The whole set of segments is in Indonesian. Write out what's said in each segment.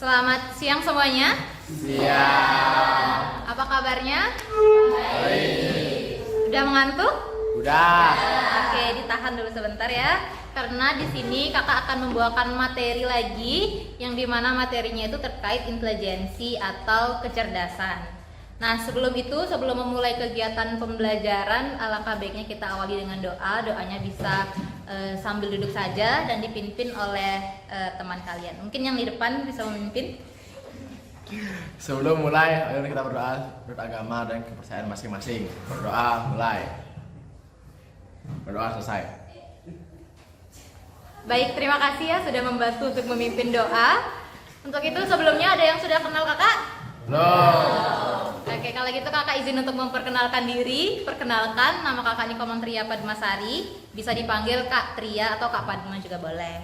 Selamat siang semuanya. Siang. Apa kabarnya? Baik. Udah mengantuk? Udah. Oke, ditahan dulu sebentar ya. Karena di sini kakak akan membawakan materi lagi yang dimana materinya itu terkait intelijensi atau kecerdasan. Nah, sebelum memulai kegiatan pembelajaran, alangkah baiknya kita awali dengan doa. Doanya bisa sambil duduk saja dan dipimpin oleh teman kalian. Mungkin yang di depan bisa memimpin. Sebelum mulai, ayo kita berdoa menurut agama dan kepercayaan masing-masing. Berdoa mulai. Berdoa selesai. Baik, terima kasih ya sudah membantu untuk memimpin doa. Untuk itu sebelumnya ada yang sudah kenal kakak? Belum. Oke, kalau gitu kakak izin untuk memperkenalkan diri. Perkenalkan, nama kakak Niko Tria Padmasari. Bisa dipanggil Kak Tria atau Kak Padma juga boleh.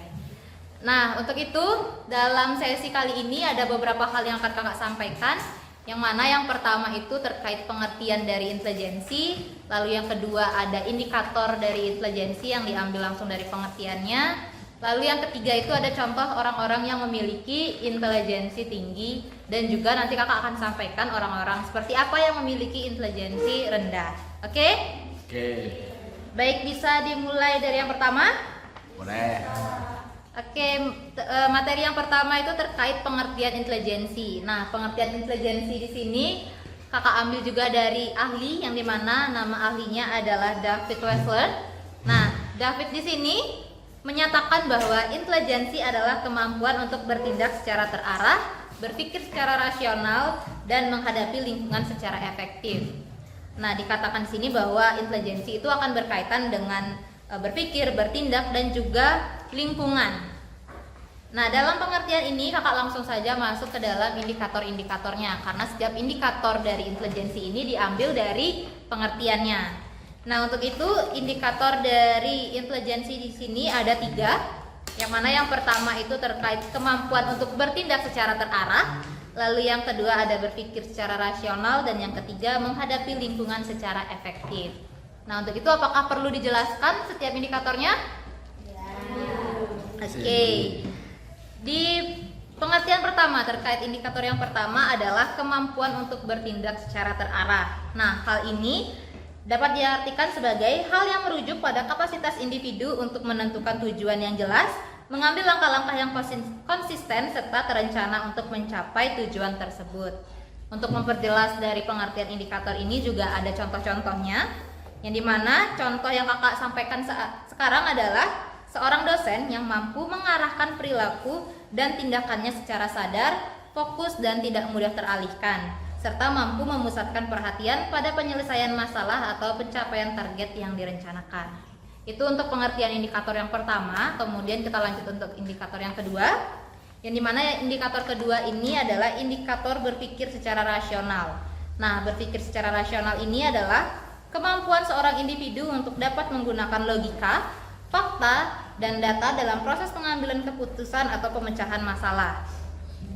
Nah, untuk itu dalam sesi kali ini ada beberapa hal yang akan kakak sampaikan. Yang mana yang pertama itu terkait pengertian dari intelijensi. Lalu yang kedua ada indikator dari intelijensi yang diambil langsung dari pengertiannya. Lalu yang ketiga itu ada contoh orang-orang yang memiliki intelijensi tinggi. Dan juga nanti kakak akan sampaikan orang-orang seperti apa yang memiliki intelijensi rendah. Oke? Oke. Baik, bisa dimulai dari yang pertama? Boleh. Oke, materi yang pertama itu terkait pengertian intelijensi. Nah, pengertian intelijensi di sini kakak ambil juga dari ahli yang dimana nama ahlinya adalah David Wessler. Nah, David di sini menyatakan bahwa intelijensi adalah kemampuan untuk bertindak secara terarah, berpikir secara rasional, dan menghadapi lingkungan secara efektif. Nah, dikatakan di sini bahwa intelijensi itu akan berkaitan dengan berpikir, bertindak, dan juga lingkungan. Nah, dalam pengertian ini kakak langsung saja masuk ke dalam indikator-indikatornya, karena setiap indikator dari intelijensi ini diambil dari pengertiannya. Nah, untuk itu indikator dari intelijensi di sini ada 3, yang mana yang pertama itu terkait kemampuan untuk bertindak secara terarah, lalu yang kedua ada berpikir secara rasional, dan yang ketiga menghadapi lingkungan secara efektif. Nah, untuk itu apakah perlu dijelaskan setiap indikatornya? Oke. Di pengertian pertama terkait indikator yang pertama adalah kemampuan untuk bertindak secara terarah. Nah, hal ini dapat diartikan sebagai hal yang merujuk pada kapasitas individu untuk menentukan tujuan yang jelas, mengambil langkah-langkah yang konsisten serta terencana untuk mencapai tujuan tersebut. Untuk memperjelas dari pengertian indikator ini juga ada contoh-contohnya. Yang dimana contoh yang kakak sampaikan sekarang adalah seorang dosen yang mampu mengarahkan perilaku dan tindakannya secara sadar, fokus dan tidak mudah teralihkan, serta mampu memusatkan perhatian pada penyelesaian masalah atau pencapaian target yang direncanakan. Itu untuk pengertian indikator yang pertama. Kemudian kita lanjut untuk indikator yang kedua, yang dimana indikator kedua ini adalah indikator berpikir secara rasional. Nah, berpikir secara rasional ini adalah kemampuan seorang individu untuk dapat menggunakan logika, fakta, dan data dalam proses pengambilan keputusan atau pemecahan masalah.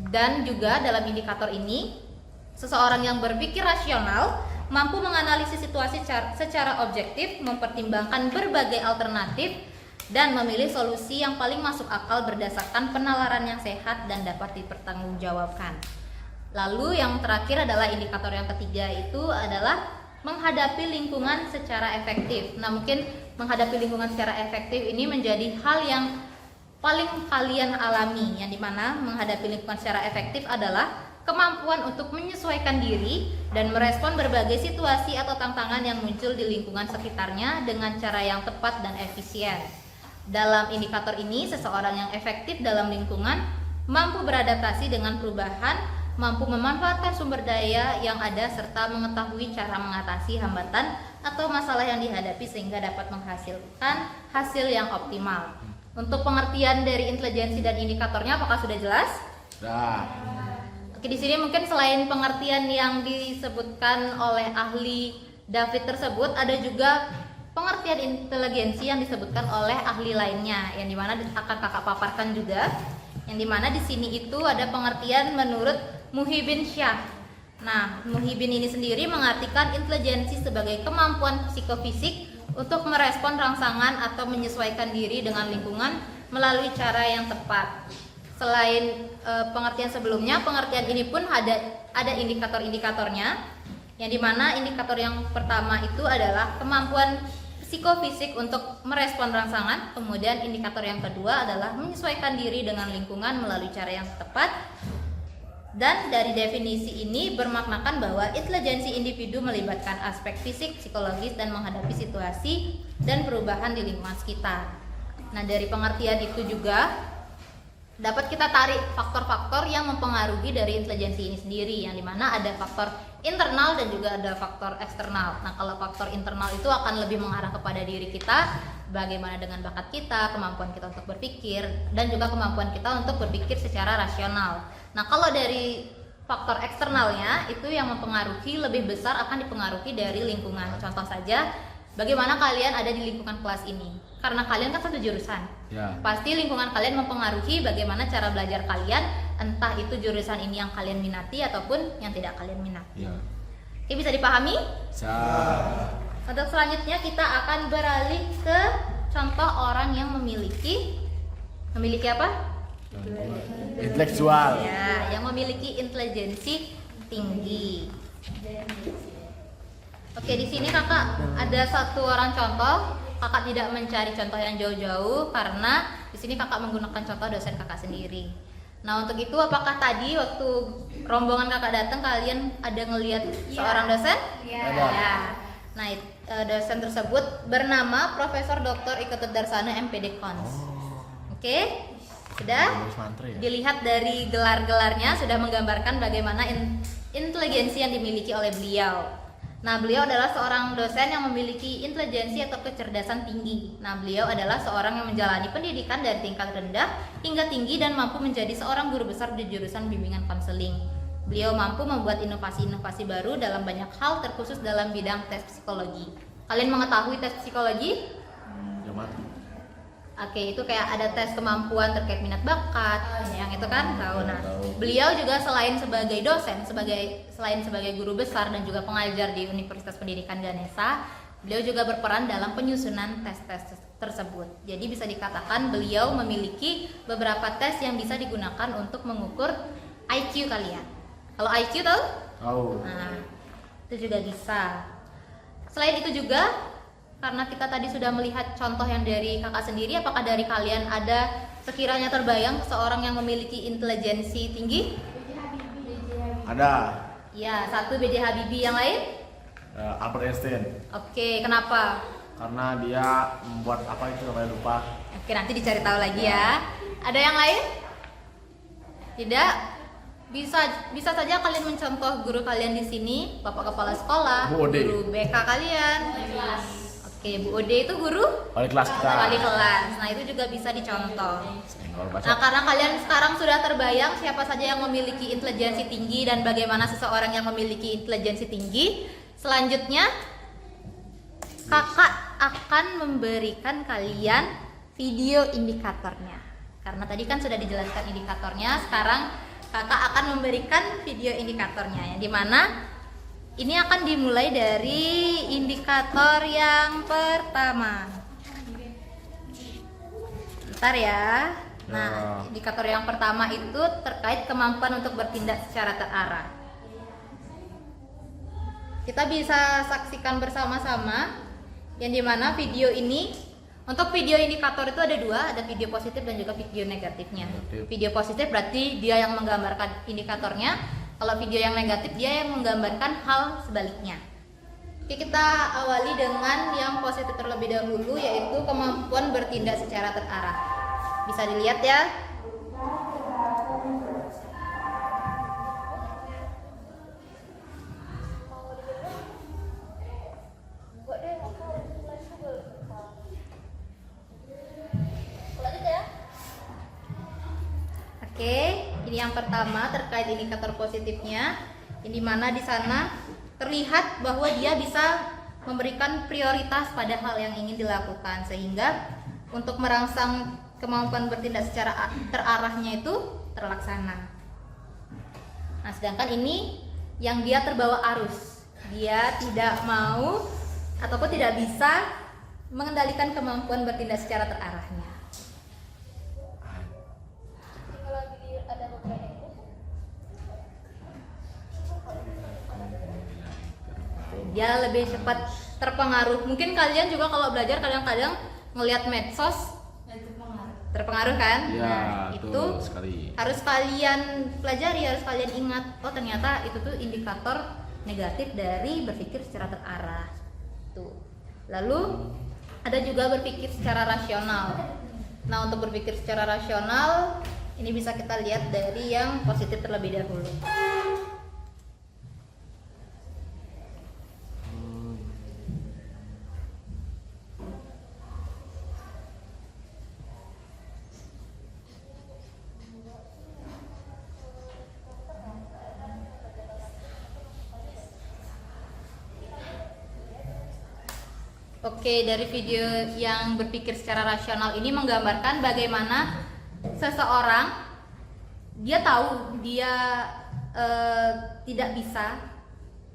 Dan juga dalam indikator ini, seseorang yang berpikir rasional mampu menganalisis situasi secara objektif, mempertimbangkan berbagai alternatif, dan memilih solusi yang paling masuk akal berdasarkan penalaran yang sehat dan dapat dipertanggungjawabkan. Lalu yang terakhir adalah indikator yang ketiga, itu adalah menghadapi lingkungan secara efektif. Nah, mungkin menghadapi lingkungan secara efektif ini menjadi hal yang paling kalian alami, yang dimana menghadapi lingkungan secara efektif adalah kemampuan untuk menyesuaikan diri dan merespon berbagai situasi atau tantangan yang muncul di lingkungan sekitarnya dengan cara yang tepat dan efisien. Dalam indikator ini, seseorang yang efektif dalam lingkungan mampu beradaptasi dengan perubahan, mampu memanfaatkan sumber daya yang ada, serta mengetahui cara mengatasi hambatan atau masalah yang dihadapi sehingga dapat menghasilkan hasil yang optimal. Untuk pengertian dari intelijensi dan indikatornya apakah sudah jelas? Sudah. Oke, di sini mungkin selain pengertian yang disebutkan oleh ahli David tersebut, ada juga pengertian intelijensi yang disebutkan oleh ahli lainnya, yang dimana akan kakak paparkan juga. Yang dimana di sini itu ada pengertian menurut Muhyiddin Shah. Nah, Muhyiddin ini sendiri mengartikan intelijensi sebagai kemampuan psikofisik untuk merespon rangsangan atau menyesuaikan diri dengan lingkungan melalui cara yang tepat. selain pengertian sebelumnya, pengertian ini pun ada indikator-indikatornya, yang dimana indikator yang pertama itu adalah kemampuan psikofisik untuk merespon rangsangan. Kemudian indikator yang kedua adalah menyesuaikan diri dengan lingkungan melalui cara yang tepat. Dan dari definisi ini bermaknakan bahwa intelijensi individu melibatkan aspek fisik, psikologis, dan menghadapi situasi dan perubahan di lingkungan sekitar. Nah, dari pengertian itu juga dapat kita tarik faktor-faktor yang mempengaruhi dari intelijensi ini sendiri, yang dimana ada faktor internal dan juga ada faktor eksternal. Nah, kalau faktor internal itu akan lebih mengarah kepada diri kita, bagaimana dengan bakat kita, kemampuan kita untuk berpikir, dan juga kemampuan kita untuk berpikir secara rasional. Nah, kalau dari faktor eksternalnya itu yang mempengaruhi lebih besar akan dipengaruhi dari lingkungan. Contoh saja, bagaimana kalian ada di lingkungan kelas ini. Karena kalian kan satu jurusan. Ya. Pasti lingkungan kalian mempengaruhi bagaimana cara belajar kalian, entah itu jurusan ini yang kalian minati ataupun yang tidak kalian minati. Ya. Oke, bisa dipahami? Bisa. Untuk selanjutnya kita akan beralih ke contoh orang yang memiliki apa? Intelektual. Ya, yang memiliki intelijensi tinggi. Oke, di sini kakak ada satu orang contoh. Kakak tidak mencari contoh yang jauh-jauh karena di sini kakak menggunakan contoh dosen kakak sendiri. Nah, untuk itu apakah tadi waktu rombongan kakak datang kalian ada ngelihat seorang dosen? Ada. Ya. Nah, dosen tersebut bernama Profesor Dr. Iketut Darsana MPD Cons. Oke? Sudah? Lulus mantri ya? Dilihat dari gelar-gelarnya sudah menggambarkan bagaimana intelijensi yang dimiliki oleh beliau. Nah, beliau adalah seorang dosen yang memiliki intelijensi atau kecerdasan tinggi. Nah, beliau adalah seorang yang menjalani pendidikan dari tingkat rendah hingga tinggi dan mampu menjadi seorang guru besar di jurusan bimbingan konseling. Beliau mampu membuat inovasi-inovasi baru dalam banyak hal, terkhusus dalam bidang tes psikologi. Kalian mengetahui tes psikologi? Jaman. Oke, itu kayak ada tes kemampuan terkait minat bakat, yang itu kan tahu. Nah, beliau juga selain sebagai dosen, selain sebagai guru besar dan juga pengajar di Universitas Pendidikan Ganesha, beliau juga berperan dalam penyusunan tes-tes tersebut. Jadi bisa dikatakan beliau memiliki beberapa tes yang bisa digunakan untuk mengukur IQ kalian. Kalau IQ tahu? Tahu. Nah, itu juga bisa. Selain itu juga, karena kita tadi sudah melihat contoh yang dari kakak sendiri, apakah dari kalian ada sekiranya terbayang seorang yang memiliki intelijensi tinggi? Ada. Ya, satu B.J. Habibie, yang lain? Albert Einstein. Oke, kenapa? Karena dia membuat apa itu namanya lupa. Oke, nanti dicari tahu lagi ya. Ada yang lain? Tidak? Bisa saja kalian mencontoh guru kalian di sini, bapak kepala sekolah, Bu Ode. guru BK kalian. Oke, Bu Ode itu guru Wali kelas kita. wali kelas. Nah, itu juga bisa dicontoh. Kalau baca. Nah, karena kalian sekarang sudah terbayang siapa saja yang memiliki intelijensi tinggi dan bagaimana seseorang yang memiliki intelijensi tinggi, selanjutnya kakak akan memberikan kalian video indikatornya. Karena tadi kan sudah dijelaskan indikatornya, sekarang kakak akan memberikan video indikatornya, yang dimana ini akan dimulai dari indikator yang pertama. Bentar ya. Nah, indikator yang pertama itu terkait kemampuan untuk bertindak secara terarah. Kita bisa saksikan bersama-sama, yang dimana video ini, untuk video indikator itu ada dua, ada video positif dan juga video negatifnya. Video positif berarti dia yang menggambarkan indikatornya. Kalau video yang negatif dia yang menggambarkan hal sebaliknya. Oke, kita awali dengan yang positif terlebih dahulu, yaitu kemampuan bertindak secara terarah. Bisa dilihat ya. Oke, ini yang pertama terkait indikator positifnya, yang dimana di sana terlihat bahwa dia bisa memberikan prioritas pada hal yang ingin dilakukan, sehingga untuk merangsang kemampuan bertindak secara terarahnya itu terlaksana. Nah, sedangkan ini yang dia terbawa arus, dia tidak mau ataupun tidak bisa mengendalikan kemampuan bertindak secara terarahnya. dia lebih cepat terpengaruh. Mungkin kalian juga kalau belajar kadang-kadang ngelihat medsos terpengaruh kan? Iya, Nah, itu betul sekali. harus kalian pelajari, harus kalian ingat. Oh, ternyata itu tuh indikator negatif dari berpikir secara terarah. Tuh. Lalu ada juga berpikir secara rasional. Nah, untuk berpikir secara rasional ini bisa kita lihat dari yang positif terlebih dahulu. Oke, dari video yang berpikir secara rasional ini menggambarkan bagaimana seseorang dia tahu dia tidak bisa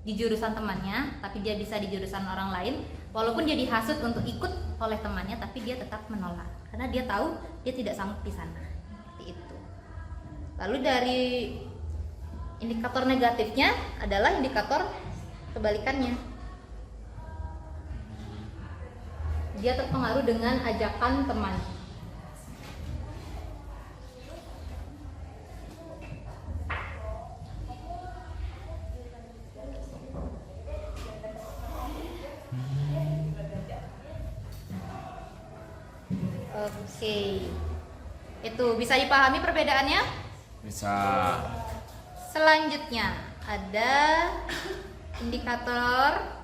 di jurusan temannya, tapi dia bisa di jurusan orang lain. Walaupun dia dihasut untuk ikut oleh temannya, tapi dia tetap menolak karena dia tahu dia tidak sanggup di sana. Seperti itu. Lalu dari indikator negatifnya adalah indikator kebalikannya. Dia terpengaruh dengan ajakan teman. Oke. Itu bisa dipahami perbedaannya? Bisa. Selanjutnya ada indikator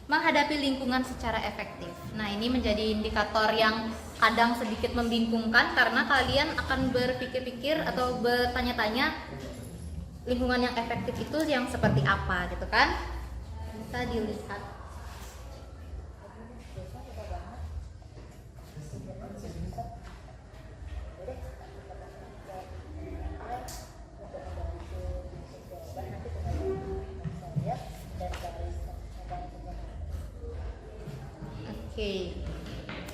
menghadapi lingkungan secara efektif. Nah, ini menjadi indikator yang kadang sedikit membingungkan karena kalian akan berpikir-pikir atau bertanya-tanya lingkungan yang efektif itu yang seperti apa gitu kan? Bisa dilihat. Oke.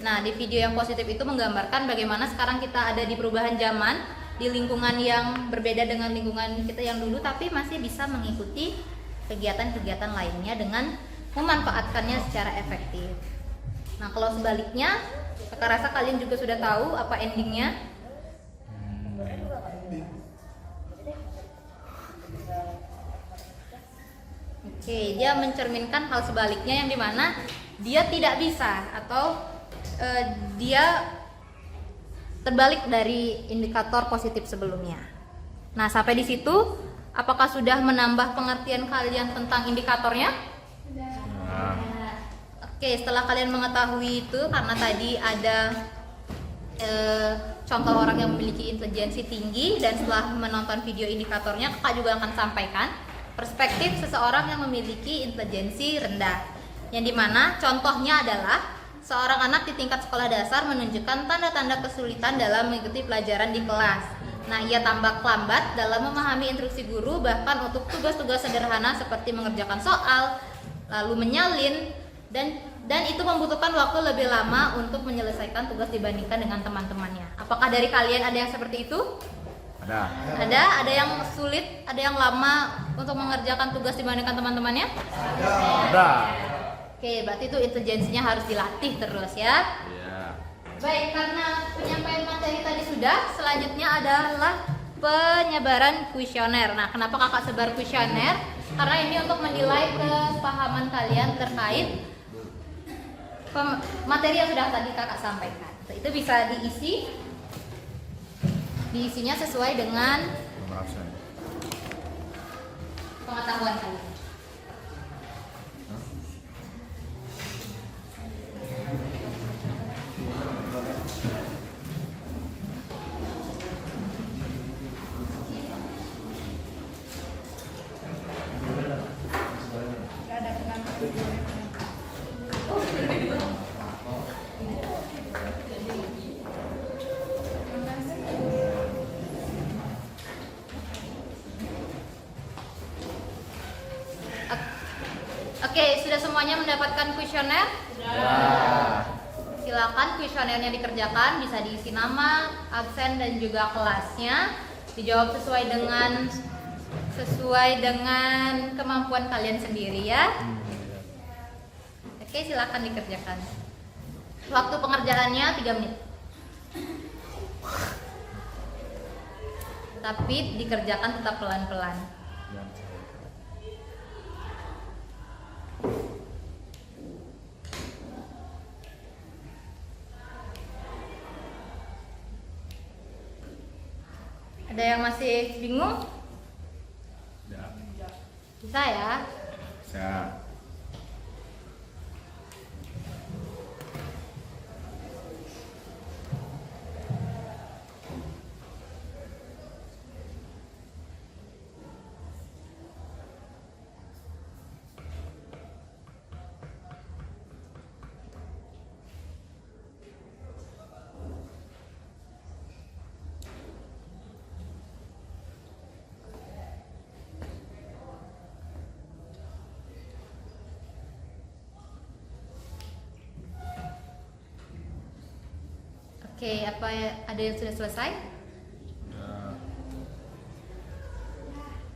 Nah, di video yang positif itu menggambarkan bagaimana sekarang kita ada di perubahan zaman, di lingkungan yang berbeda dengan lingkungan kita yang dulu, tapi masih bisa mengikuti kegiatan-kegiatan lainnya dengan memanfaatkannya secara efektif. Nah, kalau sebaliknya, kakak rasa kalian juga sudah tahu apa endingnya. Oke, dia mencerminkan hal sebaliknya yang dimana dia tidak bisa atau dia terbalik dari indikator positif sebelumnya. Nah, sampai di situ, apakah sudah menambah pengertian kalian tentang indikatornya? Nah, Oke, setelah kalian mengetahui itu, karena tadi ada contoh orang yang memiliki intelijensi tinggi, dan setelah menonton video indikatornya, kakak juga akan sampaikan perspektif seseorang yang memiliki intelijensi rendah. Yang dimana contohnya adalah seorang anak di tingkat sekolah dasar menunjukkan tanda-tanda kesulitan dalam mengikuti pelajaran di kelas. Nah, ia tampak lambat dalam memahami instruksi guru, bahkan untuk tugas-tugas sederhana seperti mengerjakan soal, lalu menyalin, dan itu membutuhkan waktu lebih lama untuk menyelesaikan tugas dibandingkan dengan teman-temannya. Apakah dari kalian ada yang seperti itu? Ada yang sulit, ada yang lama untuk mengerjakan tugas dibandingkan teman-temannya? ada. Oke, berarti itu intelijensinya harus dilatih terus ya. Iya. Baik, karena penyampaian materi tadi sudah, selanjutnya adalah penyebaran kuesioner. Nah, kenapa kakak sebar kuesioner? Karena ini untuk menilai kepahaman kalian terkait materi yang sudah tadi kakak sampaikan. Itu bisa diisinya sesuai dengan pengetahuan kalian. Oke, sudah semuanya mendapatkan kuesioner? Ya. Silakan kuesionernya dikerjakan, bisa diisi nama, absen, dan juga kelasnya. Dijawab sesuai dengan sesuai dengan kemampuan kalian sendiri ya. Iya. Oke, silakan dikerjakan. Waktu pengerjaannya 3 menit. Tapi dikerjakan tetap pelan-pelan. Ada yang masih bingung? Ya. Bisa ya? Bisa. Oke, ada yang sudah selesai?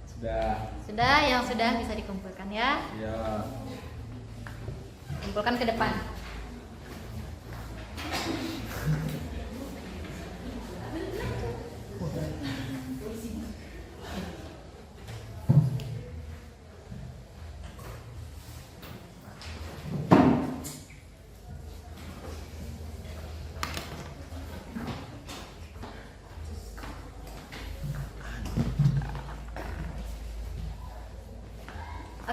Sudah. Sudah, yang sudah bisa dikumpulkan ya. Ya. Kumpulkan ke depan.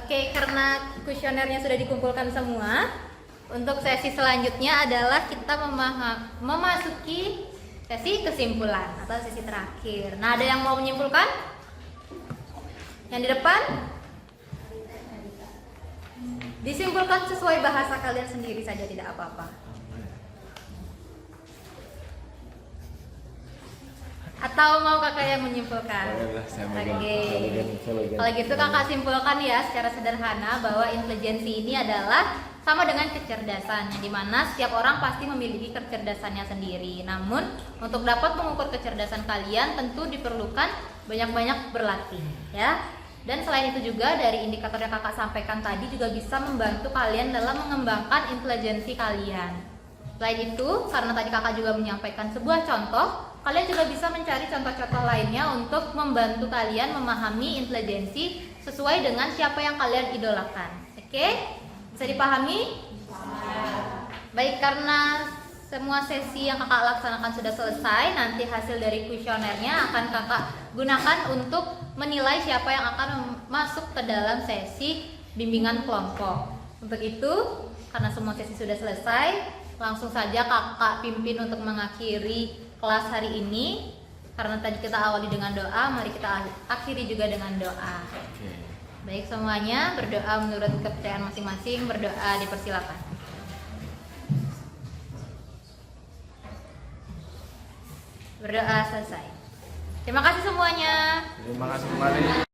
Oke, karena kuesionernya sudah dikumpulkan semua, untuk sesi selanjutnya adalah kita memasuki sesi kesimpulan atau sesi terakhir. Nah, ada yang mau menyimpulkan? Yang di depan? Disimpulkan sesuai bahasa kalian sendiri saja, tidak apa-apa. Atau mau kakak yang menyimpulkan? Boleh lah, saya bagian- Oke. saya bagian. Kalau gitu kakak simpulkan ya secara sederhana bahwa intelijensi ini adalah sama dengan kecerdasan, yang dimana setiap orang pasti memiliki kecerdasannya sendiri. Namun untuk dapat mengukur kecerdasan kalian tentu diperlukan banyak-banyak berlatih ya. Dan selain itu juga dari indikator yang kakak sampaikan tadi juga bisa membantu kalian dalam mengembangkan intelijensi kalian. Selain itu, karena tadi kakak juga menyampaikan sebuah contoh, kalian juga bisa mencari contoh-contoh lainnya untuk membantu kalian memahami intelijensi sesuai dengan siapa yang kalian idolakan. Oke? Bisa dipahami? Baik, karena semua sesi yang kakak laksanakan sudah selesai, nanti hasil dari kuesionernya akan kakak gunakan untuk menilai siapa yang akan masuk ke dalam sesi bimbingan kelompok. Untuk itu, karena semua sesi sudah selesai, langsung saja kakak pimpin untuk mengakhiri kelas hari ini. Karena tadi kita awali dengan doa, mari kita akhiri juga dengan doa. Oke. Baik semuanya, berdoa menurut kepercayaan masing-masing, berdoa dipersilakan. Berdoa selesai. Terima kasih semuanya. Terima kasih kembali.